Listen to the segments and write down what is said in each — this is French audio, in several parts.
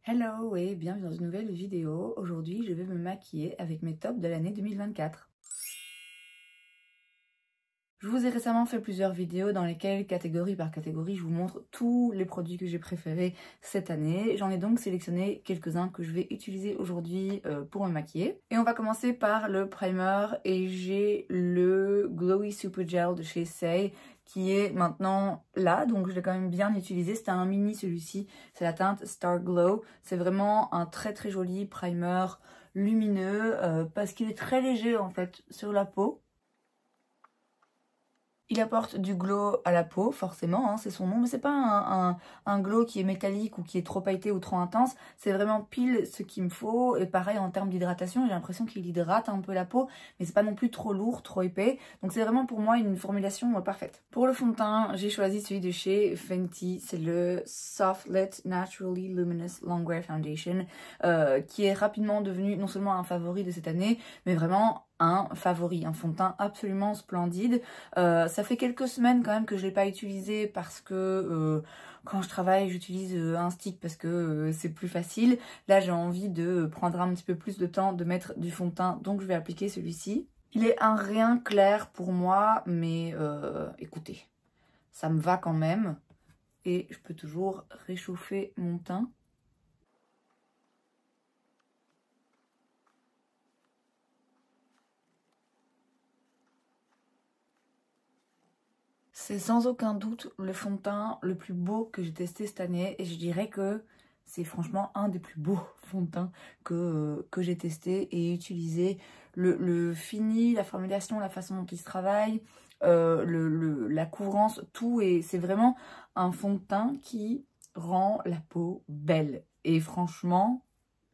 Hello et bienvenue dans une nouvelle vidéo. Aujourd'hui, je vais me maquiller avec mes tops de l'année 2024. Je vous ai récemment fait plusieurs vidéos dans lesquelles, catégorie par catégorie, je vous montre tous les produits que j'ai préférés cette année. J'en ai donc sélectionné quelques-uns que je vais utiliser aujourd'hui pour me maquiller. Et on va commencer par le primer et j'ai le Glowy Super Gel de chez Saie qui est maintenant là, donc je l'ai quand même bien utilisé. C'était un mini celui-ci, c'est la teinte Star Glow. C'est vraiment un très très joli primer lumineux parce qu'il est très léger en fait sur la peau. Il apporte du glow à la peau, forcément, hein, c'est son nom, mais c'est pas un glow qui est métallique ou qui est trop pailleté ou trop intense. C'est vraiment pile ce qu'il me faut. Et pareil en termes d'hydratation, j'ai l'impression qu'il hydrate un peu la peau, mais c'est pas non plus trop lourd, trop épais. Donc c'est vraiment pour moi une formulation parfaite. Pour le fond de teint, j'ai choisi celui de chez Fenty, c'est le Soft Lit Naturally Luminous Longwear Foundation, qui est rapidement devenu non seulement un favori de cette année, mais vraiment un favori, un fond de teint absolument splendide. Ça fait quelques semaines quand même que je l'ai pas utilisé parce que quand je travaille j'utilise un stick parce que c'est plus facile. Là j'ai envie de prendre un petit peu plus de temps de mettre du fond de teint, donc je vais appliquer celui-ci. Il est un rien clair pour moi, mais écoutez, ça me va quand même et je peux toujours réchauffer mon teint. C'est sans aucun doute le fond de teint le plus beau que j'ai testé cette année et je dirais que c'est franchement un des plus beaux fonds de teint que j'ai testé et utilisé. Le fini, la formulation, la façon dont il se travaille, la couvrance, tout, et c'est vraiment un fond de teint qui rend la peau belle et franchement,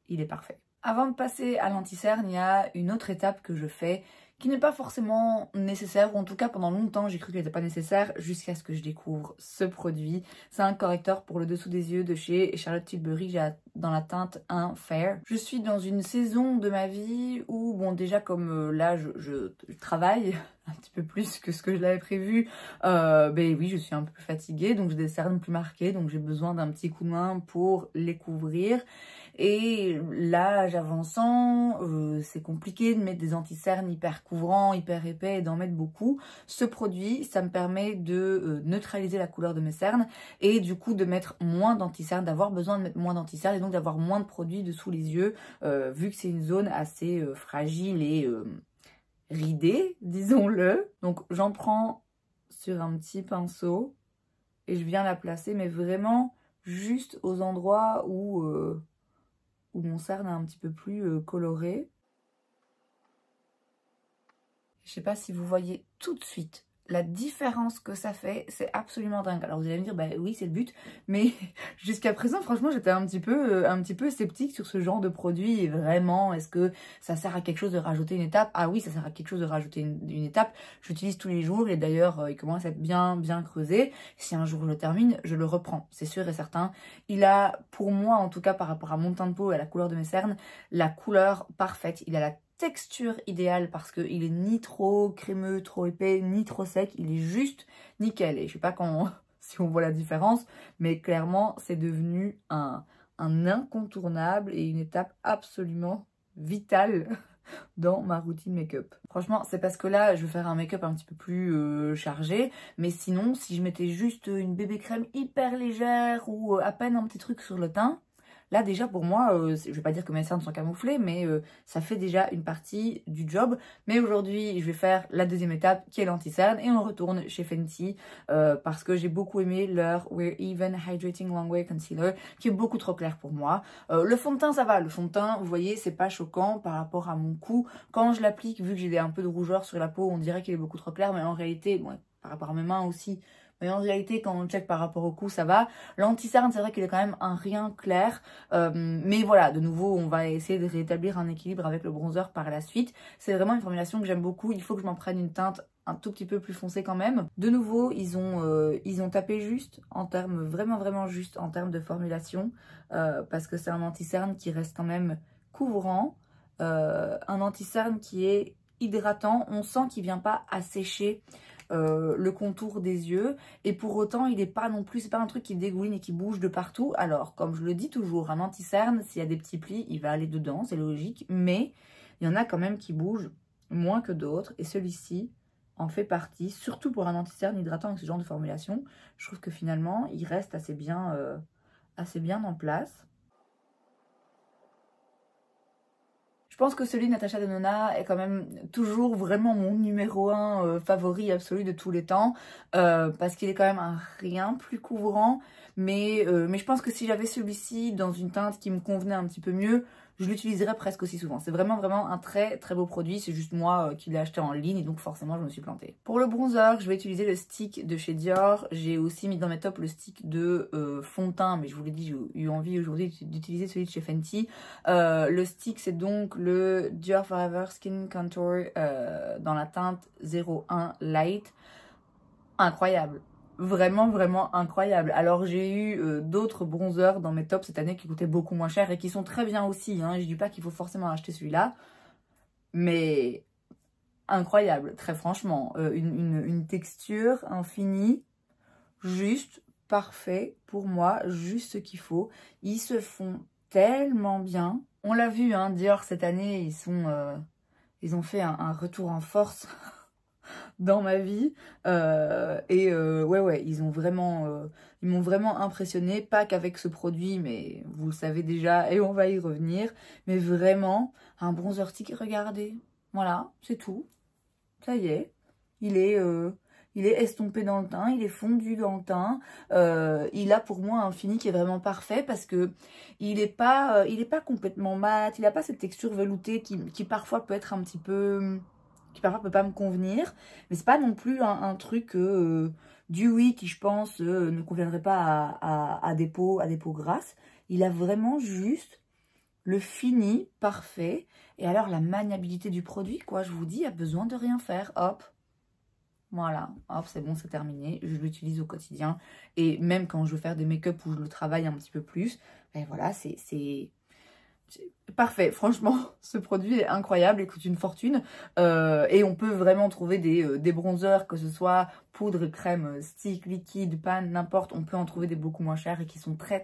il est parfait. Avant de passer à l'anti-cerne, il y a une autre étape que je fais qui n'est pas forcément nécessaire, ou en tout cas pendant longtemps j'ai cru qu'elle n'était pas nécessaire jusqu'à ce que je découvre ce produit. C'est un correcteur pour le dessous des yeux de chez Charlotte Tilbury, j'ai dans la teinte 1 Fair. Je suis dans une saison de ma vie où, bon déjà comme là je travaille un petit peu plus que ce que je l'avais prévu, ben oui je suis un peu plus fatiguée, donc j'ai des cernes plus marquées, donc j'ai besoin d'un petit coup de main pour les couvrir. Et l'âge avançant, c'est compliqué de mettre des anti-cernes hyper couvrants, hyper épais et d'en mettre beaucoup. Ce produit, ça me permet de neutraliser la couleur de mes cernes et du coup de mettre moins d'anti-cernes, d'avoir besoin de mettre moins d'anti-cernes et donc d'avoir moins de produits dessous les yeux, vu que c'est une zone assez fragile et ridée, disons-le. Donc j'en prends sur un petit pinceau et je viens la placer, mais vraiment juste aux endroits où mon cerne est un petit peu plus coloré. Je sais pas si vous voyez tout de suite la différence que ça fait, c'est absolument dingue. Alors vous allez me dire, bah oui c'est le but, mais jusqu'à présent franchement j'étais un petit peu sceptique sur ce genre de produit. Et vraiment, est-ce que ça sert à quelque chose de rajouter une étape? Ah oui, ça sert à quelque chose de rajouter une étape. J'utilise tous les jours et d'ailleurs il commence à être bien creusé. Si un jour je le termine, je le reprends, c'est sûr et certain. Il a, pour moi en tout cas par rapport à mon teint de peau et à la couleur de mes cernes, la couleur parfaite. Il a la texture idéale parce qu'il est ni trop crémeux, trop épais, ni trop sec, il est juste nickel. Et je sais pas si on voit la différence, mais clairement c'est devenu un incontournable et une étape absolument vitale dans ma routine make-up. Franchement, c'est parce que là, je vais faire un make-up un petit peu plus chargé, mais sinon, si je mettais juste une bébé crème hyper légère ou à peine un petit truc sur le teint, là déjà pour moi, je vais pas dire que mes cernes sont camouflées, mais ça fait déjà une partie du job. Mais aujourd'hui, je vais faire la deuxième étape qui est l'anti-cerne et on retourne chez Fenty parce que j'ai beaucoup aimé leur Wear Even Hydrating Longwear Concealer qui est beaucoup trop clair pour moi. Le fond de teint ça va, le fond de teint vous voyez c'est pas choquant par rapport à mon cou. Quand je l'applique, vu que j'ai un peu de rougeur sur la peau, on dirait qu'il est beaucoup trop clair, mais en réalité, bon, par rapport à mes mains aussi, mais en réalité, quand on check par rapport au cou, ça va. L'anti-cerne, c'est vrai qu'il est quand même un rien clair. Mais voilà, de nouveau, on va essayer de rétablir un équilibre avec le bronzer par la suite. C'est vraiment une formulation que j'aime beaucoup. Il faut que je m'en prenne une teinte un tout petit peu plus foncée quand même. De nouveau, ils ont tapé juste en termes, vraiment juste en termes de formulation. Parce que c'est un anti-cerne qui reste quand même couvrant. Un anti-cerne qui est hydratant. On sent qu'il vient pas assécher le contour des yeux. Et pour autant, il n'est pas non plus, c'est pas un truc qui dégouline et qui bouge de partout. Alors, comme je le dis toujours, un anti-cerne, s'il y a des petits plis, il va aller dedans, c'est logique. Mais il y en a quand même qui bougent moins que d'autres. Et celui-ci en fait partie, surtout pour un anti-cerne hydratant avec ce genre de formulation. Je trouve que finalement, il reste assez bien en place. Je pense que celui de Natasha Denona est quand même toujours vraiment mon numéro 1 favori absolu de tous les temps. Parce qu'il est quand même un rien plus couvrant. Mais je pense que si j'avais celui-ci dans une teinte qui me convenait un petit peu mieux, je l'utiliserais presque aussi souvent. C'est vraiment un très très beau produit. C'est juste moi qui l'ai acheté en ligne et donc forcément je me suis plantée. Pour le bronzer, je vais utiliser le stick de chez Dior. J'ai aussi mis dans mes tops le stick de fond de teint, mais je vous l'ai dit, j'ai eu envie aujourd'hui d'utiliser celui de chez Fenty. Le stick, c'est donc le Dior Forever Skin Contour dans la teinte 01 Light. Incroyable. Vraiment incroyable. Alors j'ai eu d'autres bronzers dans mes tops cette année qui coûtaient beaucoup moins cher et qui sont très bien aussi, hein. Je dis pas qu'il faut forcément acheter celui-là, mais incroyable, très franchement. Une texture, un fini, juste parfait pour moi, juste ce qu'il faut. Ils se font tellement bien. On l'a vu, hein, Dior cette année, ils ont fait un retour en force dans ma vie. Ouais, ils m'ont vraiment impressionné, pas qu'avec ce produit, mais vous le savez déjà et on va y revenir. Mais vraiment, un bronzer stick, regardez, voilà, c'est tout. Ça y est, il est estompé dans le teint, il est fondu dans le teint. Il a pour moi un fini qui est vraiment parfait parce que il est pas complètement mat, il a pas cette texture veloutée qui parfois peut être un petit peu... qui parfois peut pas me convenir, mais c'est pas non plus un truc dewy qui je pense ne conviendrait pas à des peaux grasses. Il a vraiment juste le fini parfait. Et alors la maniabilité du produit, quoi, je vous dis, il a besoin de rien faire, hop. Voilà, hop, c'est bon, c'est terminé. Je l'utilise au quotidien. Et même quand je veux faire des make-up où je le travaille un petit peu plus, ben voilà, c'est parfait. Franchement, ce produit est incroyable, il coûte une fortune. Et on peut vraiment trouver des bronzers, que ce soit poudre, crème, stick, liquide, pan, n'importe. On peut en trouver des beaucoup moins chers et qui sont très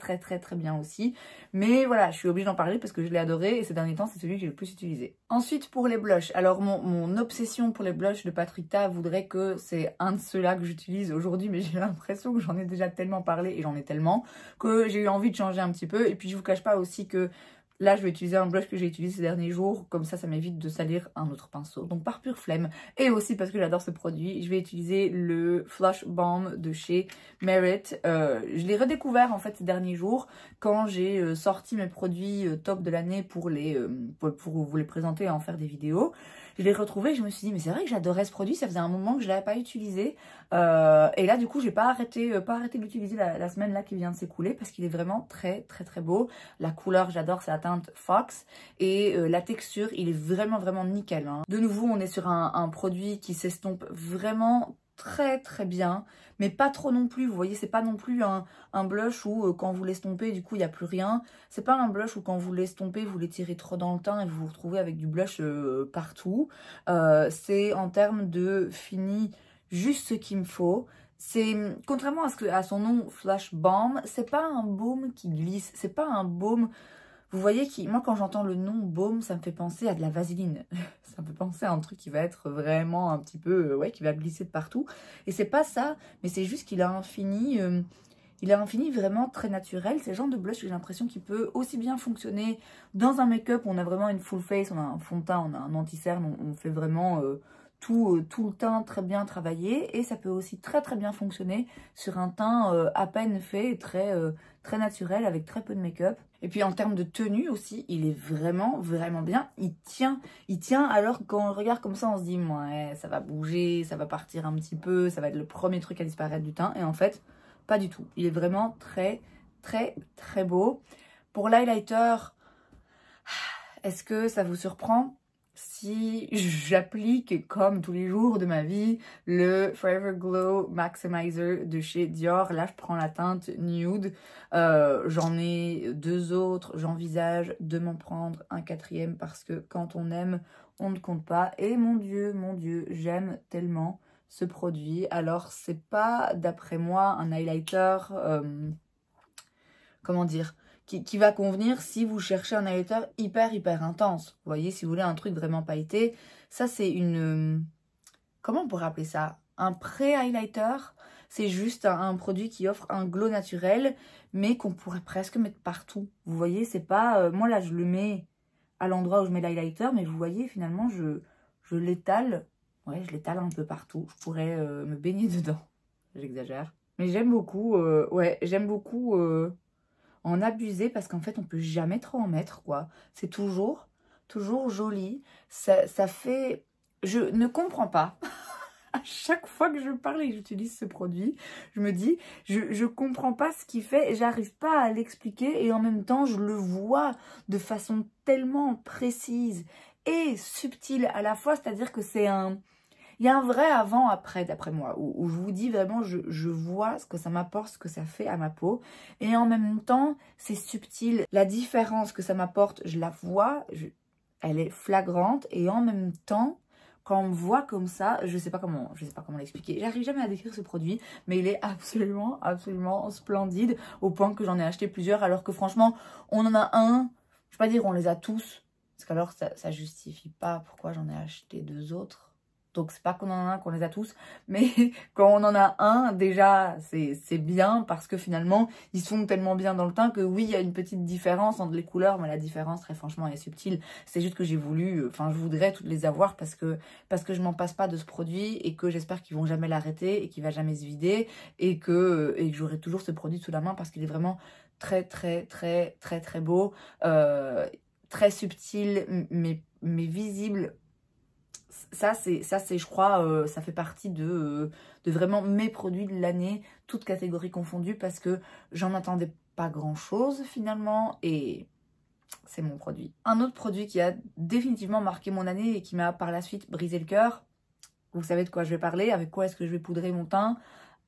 bien aussi. Mais voilà, je suis obligée d'en parler parce que je l'ai adoré et ces derniers temps, c'est celui que j'ai le plus utilisé. Ensuite, pour les blushs. Alors, mon obsession pour les blushs de Patrita voudrait que c'est un de ceux-là que j'utilise aujourd'hui, mais j'ai l'impression que j'en ai déjà tellement parlé et j'en ai tellement que j'ai eu envie de changer un petit peu. Et puis, je vous cache pas aussi que là, je vais utiliser un blush que j'ai utilisé ces derniers jours. Comme ça m'évite de salir un autre pinceau. Donc, par pure flemme. Et aussi parce que j'adore ce produit, je vais utiliser le Flush Balm de chez Merit. Je l'ai redécouvert, en fait, ces derniers jours. Quand j'ai sorti mes produits top de l'année pour vous les présenter et en faire des vidéos. Je l'ai retrouvé et je me suis dit, mais c'est vrai que j'adorais ce produit. Ça faisait un moment que je ne l'avais pas utilisé. Et là, du coup, j'ai pas arrêté de l'utiliser la semaine là qui vient de s'écouler parce qu'il est vraiment très beau. La couleur, j'adore, c'est la teinte Fox. Et la texture, il est vraiment nickel, hein. De nouveau, on est sur un produit qui s'estompe vraiment très bien, mais pas trop non plus. Vous voyez, c'est pas non plus un blush où quand vous l'estompez, du coup, il n'y a plus rien. C'est pas un blush où quand vous l'estompez, vous l'étirez trop dans le teint et vous vous retrouvez avec du blush partout. C'est en termes de fini juste ce qu'il me faut. C'est, contrairement à son nom Flush Balm, c'est pas un baume qui glisse, c'est pas un baume... Vous voyez, moi quand j'entends le nom baume, ça me fait penser à de la vaseline. Ça me fait penser à un truc qui va être vraiment un petit peu, ouais, qui va glisser de partout. Et c'est pas ça, mais c'est juste qu'il a un fini... il a un fini vraiment très naturel. C'est le genre de blush que j'ai l'impression qu'il peut aussi bien fonctionner dans un make-up. On a vraiment une full face, on a un fond de teint, on a un anti-cerne, on fait vraiment tout le teint très bien travaillé. Et ça peut aussi très bien fonctionner sur un teint à peine fait, très naturel, avec très peu de make-up. Et puis en termes de tenue aussi, il est vraiment bien. Il tient alors quand on le regarde comme ça, on se dit, ouais, ça va bouger, ça va partir un petit peu, ça va être le premier truc à disparaître du teint. Et en fait... pas du tout. Il est vraiment très beau. Pour l'highlighter, est-ce que ça vous surprend si j'applique, comme tous les jours de ma vie, le Forever Glow Maximizer de chez Dior? Là, je prends la teinte Nude. J'en ai 2 autres. J'envisage de m'en prendre un 4e parce que quand on aime, on ne compte pas. Et mon Dieu, j'aime tellement ce produit. Alors, c'est pas, d'après moi, un highlighter, comment dire, qui va convenir si vous cherchez un highlighter hyper intense. Vous voyez, si vous voulez un truc vraiment pailleté, ça c'est une... comment on pourrait appeler ça? Un pré-highlighter. C'est juste un produit qui offre un glow naturel, mais qu'on pourrait presque mettre partout. Vous voyez, c'est pas... moi là, je le mets à l'endroit où je mets l'highlighter, mais vous voyez, finalement, je l'étale. Ouais, je l'étale un peu partout. Je pourrais me baigner dedans. J'exagère. Mais j'aime beaucoup, ouais, j'aime beaucoup en abuser parce qu'en fait, on peut jamais trop en mettre, quoi. C'est toujours joli. Ça fait... Je ne comprends pas. À chaque fois que je parle et que j'utilise ce produit, je me dis, je comprends pas ce qu'il fait, j'arrive pas à l'expliquer et en même temps, je le vois de façon tellement précise et subtile à la fois, c'est-à-dire que c'est un... Il y a un vrai avant-après, d'après moi, où je vous dis vraiment, je vois ce que ça m'apporte, ce que ça fait à ma peau. Et en même temps, c'est subtil. La différence que ça m'apporte, je la vois, elle est flagrante. Et en même temps, quand on me voit comme ça, je sais pas comment l'expliquer. J'arrive jamais à décrire ce produit, mais il est absolument splendide, au point que j'en ai acheté plusieurs, alors que franchement, on en a un, je vais pas dire on les a tous, parce qu'alors ça justifie pas pourquoi j'en ai acheté 2 autres. Donc, c'est pas qu'on en a un, qu'on les a tous, mais quand on en a un, déjà, c'est bien parce que finalement, ils sont tellement bien dans le teint que oui, il y a une petite différence entre les couleurs, mais la différence, très franchement, est subtile. C'est juste que j'ai voulu, enfin, je voudrais toutes les avoir parce que je m'en passe pas de ce produit et que j'espère qu'ils vont jamais l'arrêter et qu'il va jamais se vider et que j'aurai toujours ce produit sous la main parce qu'il est vraiment très beau, très subtil, mais visible. Ça c'est je crois, ça fait partie de vraiment mes produits de l'année, toutes catégories confondues, parce que j'en attendais pas grand chose finalement et c'est mon produit. Un autre produit qui a définitivement marqué mon année et qui m'a par la suite brisé le cœur, vous savez de quoi je vais parler, avec quoi est-ce que je vais poudrer mon teint,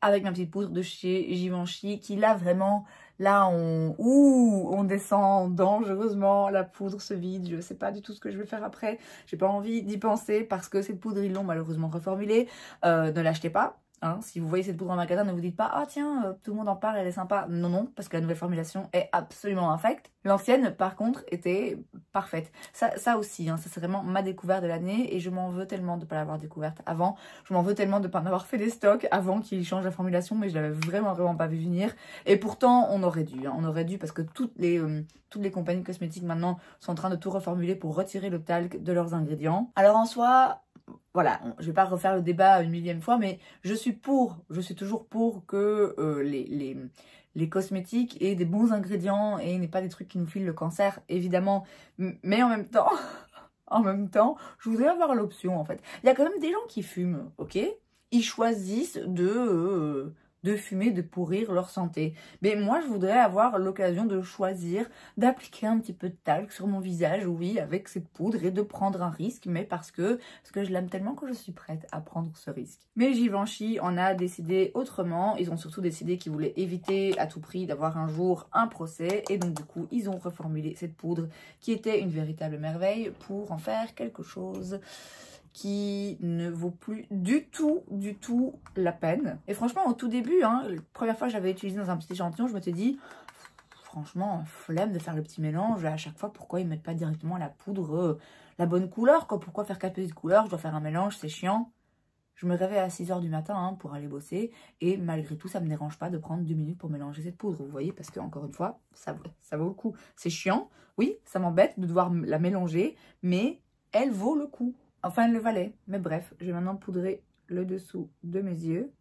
avec ma petite poudre de chez Givenchy, qui là vraiment, là on descend dangereusement, la poudre se vide, je ne sais pas du tout ce que je vais faire après, j'ai pas envie d'y penser parce que cette poudre ils l'ont malheureusement reformulée, ne l'achetez pas. Hein, si vous voyez cette poudre en magasin, ne vous dites pas « Ah tiens, tout le monde en parle, elle est sympa ». Non, non, parce que la nouvelle formulation est absolument infecte. L'ancienne, par contre, était parfaite. Ça aussi, hein, ça c'est vraiment ma découverte de l'année et je m'en veux tellement de ne pas l'avoir découverte avant. Je m'en veux tellement de ne pas en avoir fait des stocks avant qu'ils changent la formulation, mais je l'avais vraiment pas vu venir. Et pourtant, on aurait dû parce que toutes les compagnies cosmétiques maintenant sont en train de tout reformuler pour retirer le talc de leurs ingrédients. Alors en soi... Voilà, je vais pas refaire le débat une millième fois, mais je suis toujours pour que les cosmétiques aient des bons ingrédients et n'aient pas des trucs qui nous filent le cancer, évidemment. Mais en même temps, je voudrais avoir l'option, en fait. Il y a quand même des gens qui fument, ok? Ils choisissent de fumer, de pourrir leur santé. Mais moi, je voudrais avoir l'occasion de choisir d'appliquer un petit peu de talc sur mon visage, oui, avec cette poudre, et de prendre un risque, mais parce que je l'aime tellement que je suis prête à prendre ce risque. Mais Givenchy en a décidé autrement. Ils ont surtout décidé qu'ils voulaient éviter à tout prix d'avoir un jour un procès, et donc du coup, ils ont reformulé cette poudre qui était une véritable merveille pour en faire quelque chose qui ne vaut plus du tout la peine. Et franchement, au tout début, hein, la première fois que j'avais utilisé dans un petit échantillon, je m'étais dit, franchement, flemme de faire le petit mélange. À chaque fois, pourquoi ils mettent pas directement la poudre, la bonne couleur, quoi? Pourquoi faire 4 petites couleurs? Je dois faire un mélange, c'est chiant. Je me réveille à 6 h du matin hein, pour aller bosser. Et malgré tout, ça me dérange pas de prendre 2 minutes pour mélanger cette poudre. Vous voyez, parce que encore une fois, ça vaut le coup. C'est chiant. Oui, ça m'embête de devoir la mélanger, mais elle vaut le coup. Enfin, elle le valait. Mais bref, je vais maintenant poudrer le dessous de mes yeux.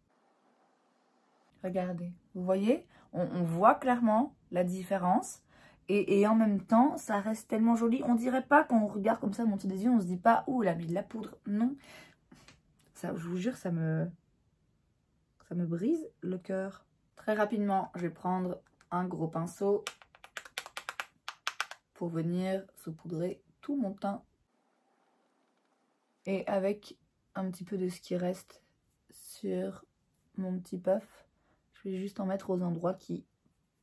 Regardez. Vous voyez, on voit clairement la différence. Et en même temps, ça reste tellement joli. On dirait pas, quand on regarde comme ça, monter des yeux, on se dit pas, ouh, elle a mis de la poudre. Non. Ça, je vous jure, ça me brise le cœur. Très rapidement, je vais prendre un gros pinceau pour venir saupoudrer tout mon teint. Et avec un petit peu de ce qui reste sur mon petit puff, je vais juste en mettre aux endroits qui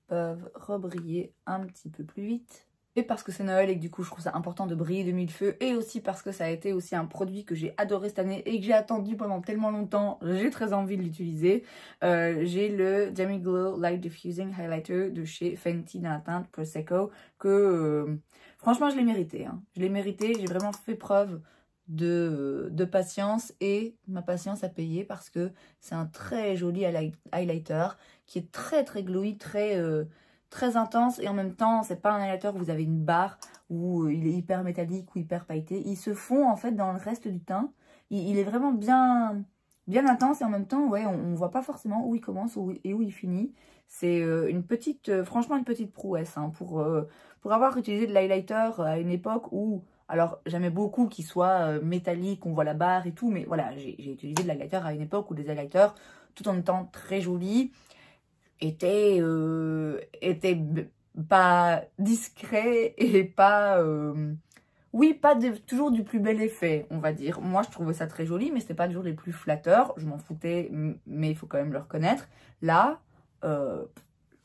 peuvent rebriller un petit peu plus vite. Et parce que c'est Noël et que du coup je trouve ça important de briller de mille feux, et aussi parce que ça a été aussi un produit que j'ai adoré cette année et que j'ai attendu pendant tellement longtemps, j'ai très envie de l'utiliser. J'ai le Demi Glow Light Diffusing Highlighter de chez Fenty dans la teinte Prosecco que franchement je l'ai mérité. Hein. Je l'ai mérité, j'ai vraiment fait preuve de patience et ma patience a payé parce que c'est un très joli highlighter qui est très très glowy, très intense, et en même temps c'est pas un highlighter où vous avez une barre où il est hyper métallique ou hyper pailleté. Il se fond en fait dans le reste du teint. Il est vraiment bien intense, et en même temps ouais, on voit pas forcément où il commence et où il finit. C'est franchement une petite prouesse hein, pour avoir utilisé de l'highlighter à une époque où, alors j'aimais beaucoup qu'il soit métallique, on voit la barre et tout, mais voilà, j'ai utilisé de l'highlighter à une époque où les highlighters, tout en étant très jolis, étaient pas discrets et pas... oui, pas toujours du plus bel effet, on va dire. Moi, je trouvais ça très joli, mais c'était pas toujours les plus flatteurs. Je m'en foutais, mais il faut quand même le reconnaître. Là,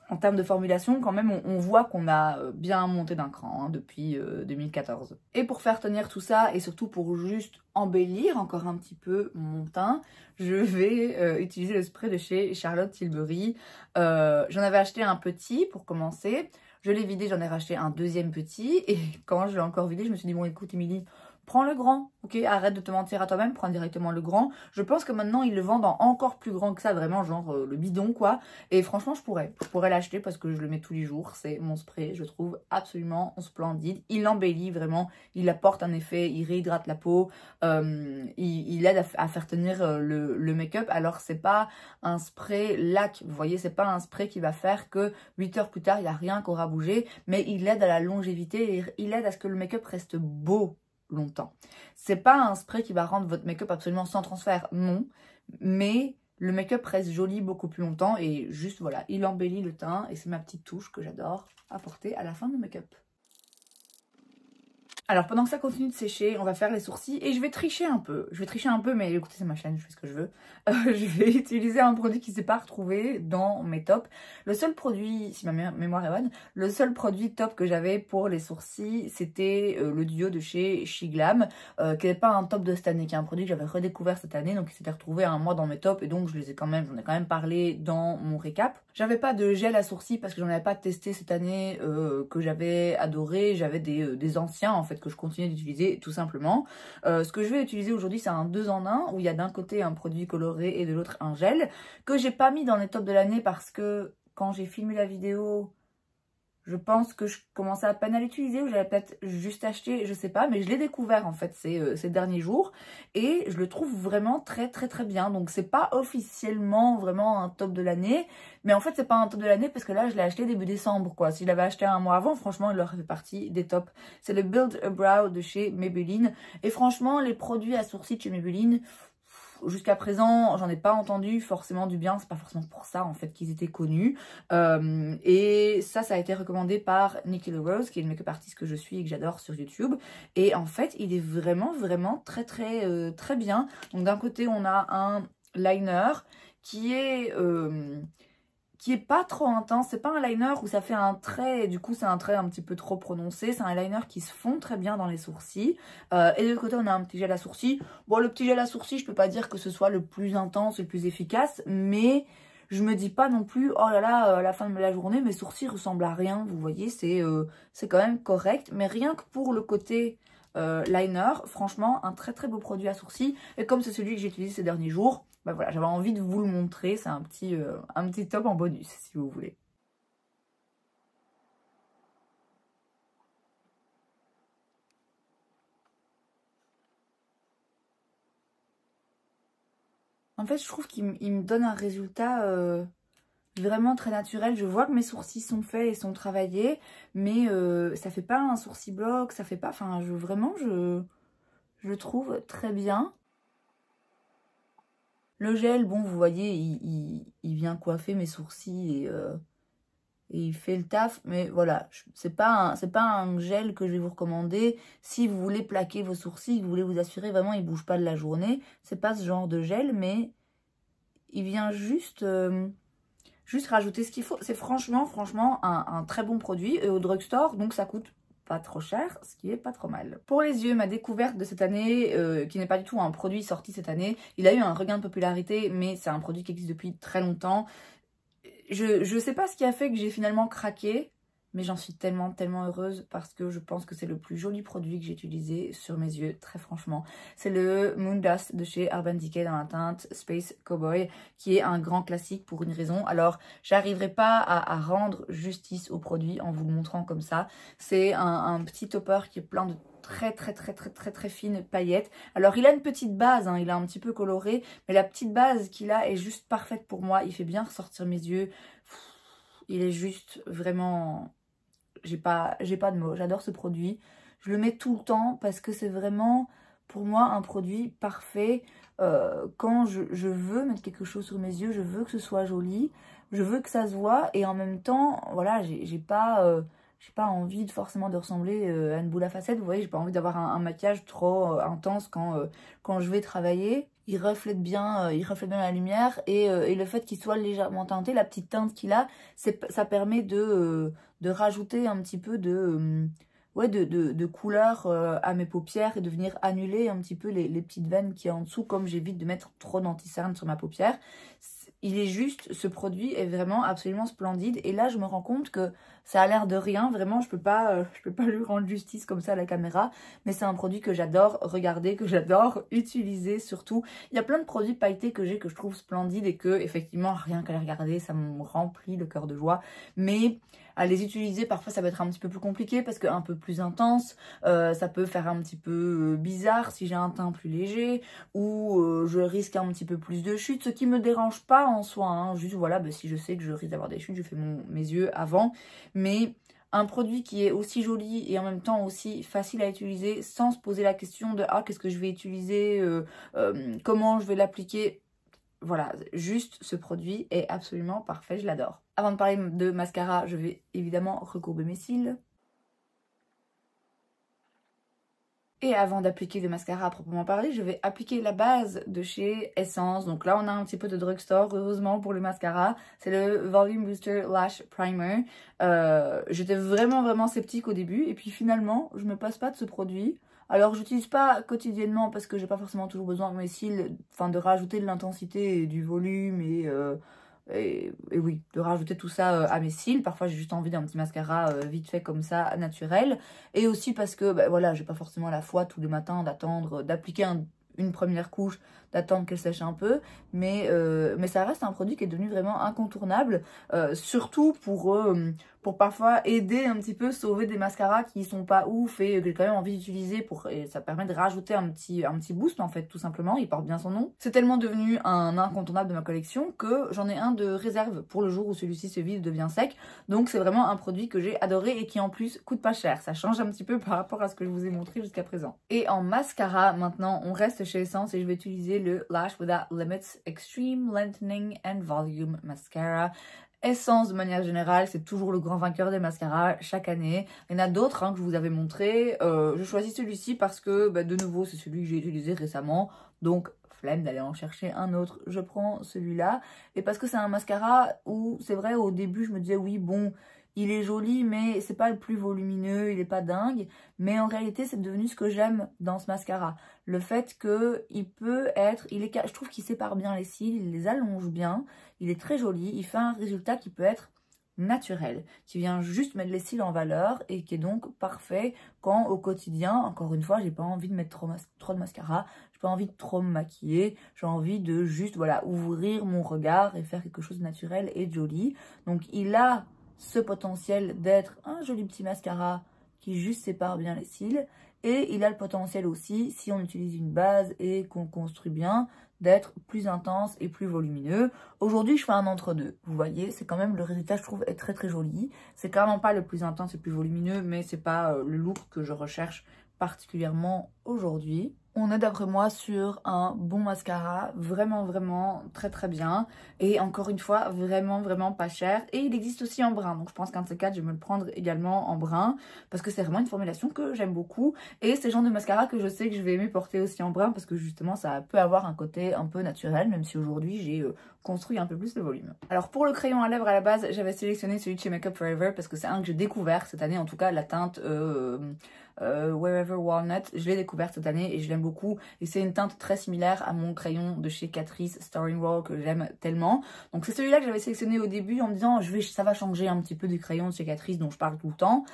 en termes de formulation, quand même, on voit qu'on a bien monté d'un cran hein, depuis 2014. Et pour faire tenir tout ça, et surtout pour juste embellir encore un petit peu mon teint, je vais utiliser le spray de chez Charlotte Tilbury. J'en avais acheté un petit pour commencer. Je l'ai vidé, j'en ai racheté un deuxième petit. Et quand je l'ai encore vidé, je me suis dit, bon écoute Émilie, prends le grand, ok? Arrête de te mentir à toi-même, prends directement le grand. Je pense que maintenant, ils le vendent en encore plus grand que ça, vraiment, genre le bidon, quoi. Et franchement, je pourrais l'acheter parce que je le mets tous les jours. C'est mon spray, je le trouve absolument splendide. Il embellit vraiment, il apporte un effet, il réhydrate la peau, il aide à faire tenir le make-up. Alors, c'est pas un spray lac, vous voyez, c'est pas un spray qui va faire que 8 heures plus tard, il n'y a rien qui aura bougé, mais il aide à la longévité et il aide à ce que le make-up reste beau longtemps. C'est pas un spray qui va rendre votre make-up absolument sans transfert, non, mais le make-up reste joli beaucoup plus longtemps et juste voilà, il embellit le teint et c'est ma petite touche que j'adore apporter à la fin de mon make-up. Alors pendant que ça continue de sécher, on va faire les sourcils et je vais tricher un peu. Je vais tricher un peu, mais écoutez, c'est ma chaîne, je fais ce que je veux. Je vais utiliser un produit qui ne s'est pas retrouvé dans mes tops. Le seul produit, si ma mémoire est bonne, le seul produit top que j'avais pour les sourcils, c'était le duo de chez Shiglam, qui n'est pas un top de cette année, qui est un produit que j'avais redécouvert cette année, donc il s'était retrouvé à un mois dans mes tops et donc j'en ai quand même parlé dans mon récap. J'avais pas de gel à sourcils parce que j'en avais pas testé cette année, que j'avais adoré. J'avais des anciens en fait que je continue d'utiliser tout simplement. Ce que je vais utiliser aujourd'hui, c'est un 2 en 1 où il y a d'un côté un produit coloré et de l'autre un gel que j'ai pas mis dans les tops de l'année parce que quand j'ai filmé la vidéo, je pense que je commençais à peine à l'utiliser ou j'avais peut-être juste acheté, je sais pas, mais je l'ai découvert en fait ces derniers jours et je le trouve vraiment très très très bien. Donc c'est pas officiellement vraiment un top de l'année, mais en fait c'est pas un top de l'année parce que là je l'ai acheté début décembre quoi. Si je l'avais acheté un mois avant, franchement il aurait fait partie des tops. C'est le Build a Brow de chez Maybelline et franchement les produits à sourcils de chez Maybelline, jusqu'à présent, j'en ai pas entendu forcément du bien. C'est pas forcément pour ça en fait qu'ils étaient connus. Et ça a été recommandé par Nikki Rose, qui est une make-up artiste que je suis et que j'adore sur YouTube. Et en fait, il est vraiment très très bien. Donc d'un côté, on a un liner qui est pas trop intense, c'est pas un liner où ça fait un trait, et du coup c'est un trait un petit peu trop prononcé, c'est un liner qui se fond très bien dans les sourcils. Et de l'autre côté on a un petit gel à sourcils. Bon, le petit gel à sourcils, je peux pas dire que ce soit le plus intense, le plus efficace, mais je me dis pas non plus, oh là là, à la fin de la journée, mes sourcils ressemblent à rien, vous voyez, c'est quand même correct, mais rien que pour le côté liner, franchement, un très très beau produit à sourcils, et comme c'est celui que j'ai utilisé ces derniers jours, bah voilà, j'avais envie de vous le montrer. C'est un petit top en bonus, si vous voulez. En fait, je trouve qu'il me donne un résultat vraiment très naturel. Je vois que mes sourcils sont faits et sont travaillés, mais ça fait pas un sourcil bloc, ça fait pas... Enfin, je le trouve très bien. Le gel, bon, vous voyez, il vient coiffer mes sourcils et il fait le taf. Mais voilà, c'est pas un gel que je vais vous recommander. Si vous voulez plaquer vos sourcils, vous voulez vous assurer vraiment ils ne bougent pas de la journée. C'est pas ce genre de gel, mais il vient juste rajouter ce qu'il faut. C'est franchement un très bon produit. Et au drugstore, donc ça coûte pas trop cher, ce qui est pas trop mal. Pour les yeux, ma découverte de cette année, qui n'est pas du tout un produit sorti cette année, il a eu un regain de popularité, mais c'est un produit qui existe depuis très longtemps. Je sais pas ce qui a fait que j'ai finalement craqué, mais j'en suis tellement heureuse parce que je pense que c'est le plus joli produit que j'ai utilisé sur mes yeux, très franchement. C'est le Moon Dust de chez Urban Decay dans la teinte Space Cowboy, qui est un grand classique pour une raison. Alors, j'arriverai pas à rendre justice au produit en vous le montrant comme ça. C'est un petit topper qui est plein de très fines paillettes. Alors il a une petite base, hein, il est un petit peu coloré, mais la petite base qu'il a est juste parfaite pour moi. Il fait bien ressortir mes yeux. Il est juste vraiment... J'ai pas de mots, j'adore ce produit. Je le mets tout le temps parce que c'est vraiment pour moi un produit parfait. Quand je veux mettre quelque chose sur mes yeux, je veux que ce soit joli, je veux que ça se voit et en même temps, voilà, j'ai pas envie forcément de ressembler à une boule à facettes. Vous voyez, j'ai pas envie d'avoir un maquillage trop intense quand je vais travailler. Il reflète bien la lumière et le fait qu'il soit légèrement teinté, la petite teinte qu'il a, ça permet de rajouter un petit peu de couleur à mes paupières et de venir annuler un petit peu les petites veines qui y a en dessous, comme j'évite de mettre trop d'anti-cerne sur ma paupière. Il est juste, ce produit est vraiment absolument splendide. Et là, je me rends compte que ça a l'air de rien. Vraiment, je peux pas lui rendre justice comme ça à la caméra. Mais c'est un produit que j'adore regarder, que j'adore utiliser surtout. Il y a plein de produits pailletés que j'ai que je trouve splendides et que, effectivement, rien qu'à les regarder, ça me remplit le cœur de joie. Mais à les utiliser, parfois, ça va être un petit peu plus compliqué parce qu'un peu plus intense, ça peut faire un petit peu bizarre si j'ai un teint plus léger ou je risque un petit peu plus de chutes, ce qui me dérange pas en soi, hein. Juste voilà, bah, si je sais que je risque d'avoir des chutes, je fais mes yeux avant, mais un produit qui est aussi joli et en même temps aussi facile à utiliser sans se poser la question de « Ah, qu'est-ce que je vais utiliser comment je vais l'appliquer ?» Voilà, juste ce produit est absolument parfait, je l'adore. Avant de parler de mascara, je vais évidemment recourber mes cils. Et avant d'appliquer le mascara à proprement parler, je vais appliquer la base de chez Essence. Donc là, on a un petit peu de drugstore, heureusement pour le mascara. C'est le Volume Booster Lash Primer. J'étais vraiment sceptique au début. Et puis finalement, je me passe pas de ce produit. Alors, j'utilise pas quotidiennement parce que j'ai pas forcément toujours besoin de mes cils, enfin de rajouter de l'intensité et du volume et oui, de rajouter tout ça à mes cils. Parfois, j'ai juste envie d'un petit mascara vite fait comme ça, naturel. Et aussi parce que, bah, voilà, j'ai pas forcément la foi tous les matins d'attendre, d'appliquer une première couche, d'attendre qu'elle sèche un peu. Mais ça reste un produit qui est devenu vraiment incontournable. Surtout pour parfois aider un petit peu, sauver des mascaras qui sont pas ouf et que j'ai quand même envie d'utiliser et ça permet de rajouter un petit boost en fait, tout simplement. Il porte bien son nom. C'est tellement devenu un incontournable de ma collection que j'en ai un de réserve pour le jour où celui-ci se vide, devient sec. Donc c'est vraiment un produit que j'ai adoré et qui en plus coûte pas cher. Ça change un petit peu par rapport à ce que je vous ai montré jusqu'à présent. Et en mascara, maintenant, on reste chez Essence et je vais utiliser le Lash Without Limits Extreme Lengthening and Volume Mascara. Essence, de manière générale, c'est toujours le grand vainqueur des mascaras chaque année. Il y en a d'autres que je vous avais montré. Je choisis celui-ci parce que, bah, de nouveau, c'est celui que j'ai utilisé récemment. Donc, flemme d'aller en chercher un autre. Je prends celui-là. Et parce que c'est un mascara où, c'est vrai, au début, je me disais, oui, bon, il est joli, mais c'est pas le plus volumineux, il est pas dingue. Mais en réalité, c'est devenu ce que j'aime dans ce mascara. Le fait qu'il peut être... je trouve qu'il sépare bien les cils, il les allonge bien. Il est très joli, il fait un résultat qui peut être naturel, qui vient juste mettre les cils en valeur et qui est donc parfait quand au quotidien, encore une fois, j'ai pas envie de mettre trop de mascara, j'ai pas envie de trop me maquiller, j'ai envie de juste, voilà, ouvrir mon regard et faire quelque chose de naturel et de joli. Donc il a ce potentiel d'être un joli petit mascara qui juste sépare bien les cils. Et il a le potentiel aussi, si on utilise une base et qu'on construit bien, d'être plus intense et plus volumineux. Aujourd'hui, je fais un entre-deux. Vous voyez, c'est quand même, le résultat, je trouve, est très joli. C'est clairement pas le plus intense et le plus volumineux, mais c'est pas le look que je recherche particulièrement aujourd'hui. On est d'après moi sur un bon mascara, vraiment très bien. Et encore une fois, vraiment pas cher. Et il existe aussi en brun, donc je pense qu'un de ces quatre, je vais me le prendre également en brun. Parce que c'est vraiment une formulation que j'aime beaucoup. Et c'est le genre de mascara que je sais que je vais aimer porter aussi en brun. Parce que justement, ça peut avoir un côté un peu naturel. Même si aujourd'hui, j'ai construit un peu plus le volume. Alors pour le crayon à lèvres à la base, j'avais sélectionné celui de chez Make Up For Ever parce que c'est un que j'ai découvert cette année, en tout cas la teinte Wherever Walnut, je l'ai découverte cette année et je l'aime beaucoup. Et c'est une teinte très similaire à mon crayon de chez Catrice Starring Roll que j'aime tellement. Donc c'est celui-là que j'avais sélectionné au début en me disant ça va changer un petit peu du crayon de chez Catrice dont je parle tout le temps.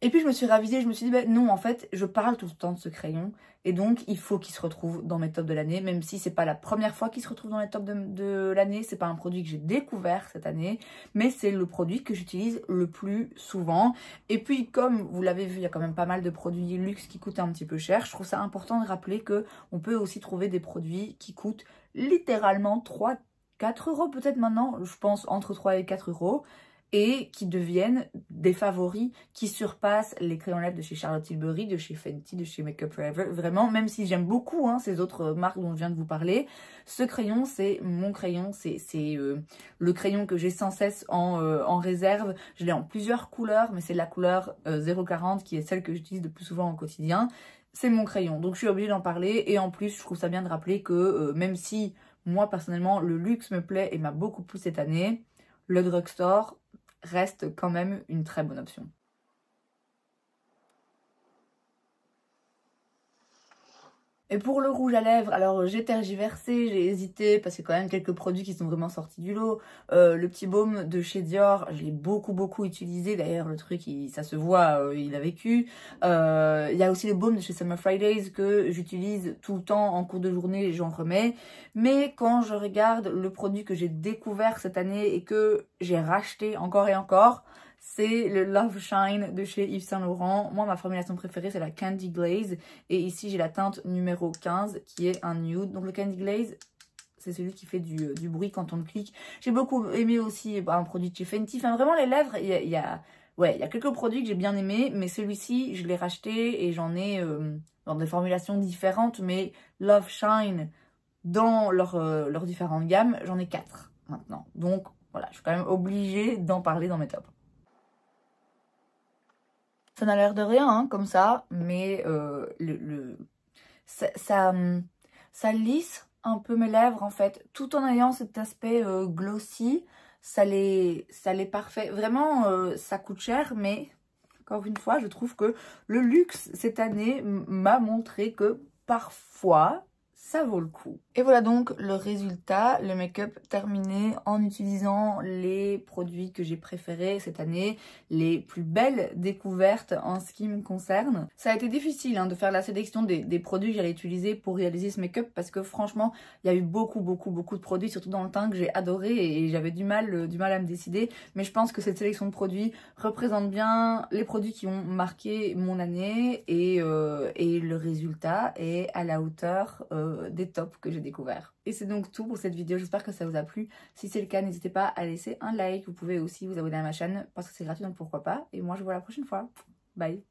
Et puis je me suis ravisée, je me suis dit, ben non, en fait, je parle tout le temps de ce crayon. Et donc, il faut qu'il se retrouve dans mes tops de l'année, même si c'est pas la première fois qu'il se retrouve dans les tops de l'année. C'est pas un produit que j'ai découvert cette année, mais c'est le produit que j'utilise le plus souvent. Et puis, comme vous l'avez vu, il y a quand même pas mal de produits luxe qui coûtent un petit peu cher. Je trouve ça important de rappeler que on peut aussi trouver des produits qui coûtent littéralement 3, 4 euros peut-être maintenant. Je pense entre 3 et 4 euros. Et qui deviennent des favoris qui surpassent les crayons lèvres de chez Charlotte Tilbury, de chez Fenty, de chez Make Up For Ever. Vraiment, même si j'aime beaucoup ces autres marques dont je viens de vous parler, ce crayon, c'est mon crayon. C'est le crayon que j'ai sans cesse en réserve. Je l'ai en plusieurs couleurs, mais c'est la couleur 040 qui est celle que j'utilise le plus souvent au quotidien. C'est mon crayon, donc je suis obligée d'en parler. Et en plus, je trouve ça bien de rappeler que même si moi, personnellement, le luxe me plaît et m'a beaucoup plu cette année, le drugstore reste quand même une très bonne option. Et pour le rouge à lèvres, alors j'ai tergiversé, j'ai hésité parce qu'il y a quand même quelques produits qui sont vraiment sortis du lot. Le petit baume de chez Dior, je l'ai beaucoup utilisé. D'ailleurs, le truc, ça se voit, il a vécu. Il y a aussi le baume de chez Summer Fridays que j'utilise tout le temps en cours de journée, j'en remets. Mais quand je regarde le produit que j'ai découvert cette année et que j'ai racheté encore et encore, c'est le Love Shine de chez Yves Saint Laurent. Moi, ma formulation préférée, c'est la Candy Glaze. Et ici, j'ai la teinte numéro 15 qui est un nude. Donc le Candy Glaze, c'est celui qui fait du bruit quand on le clique. J'ai beaucoup aimé aussi un produit de chez Fenty. Enfin, vraiment, les lèvres, il y a quelques produits que j'ai bien aimés. Mais celui-ci, je l'ai racheté et j'en ai dans des formulations différentes. Mais Love Shine, dans leurs différentes gammes, j'en ai 4 maintenant. Donc, voilà, je suis quand même obligée d'en parler dans mes tops. Ça n'a l'air de rien, comme ça, mais ça lisse un peu mes lèvres, en fait, tout en ayant cet aspect glossy. Ça l'est parfait. Vraiment, ça coûte cher, mais encore une fois, je trouve que le luxe, cette année, m'a montré que parfois, ça vaut le coup. Et voilà donc le résultat, le make-up terminé en utilisant les produits que j'ai préférés cette année, les plus belles découvertes en ce qui me concerne. Ça a été difficile de faire la sélection des produits que j'allais utiliser pour réaliser ce make-up parce que franchement, il y a eu beaucoup de produits, surtout dans le teint que j'ai adoré et j'avais du mal à me décider. Mais je pense que cette sélection de produits représente bien les produits qui ont marqué mon année et le résultat est à la hauteur des tops que j'ai découvert. Et c'est donc tout pour cette vidéo, j'espère que ça vous a plu. Si c'est le cas, n'hésitez pas à laisser un like, vous pouvez aussi vous abonner à ma chaîne parce que c'est gratuit donc pourquoi pas. Et moi je vous vois la prochaine fois. Bye.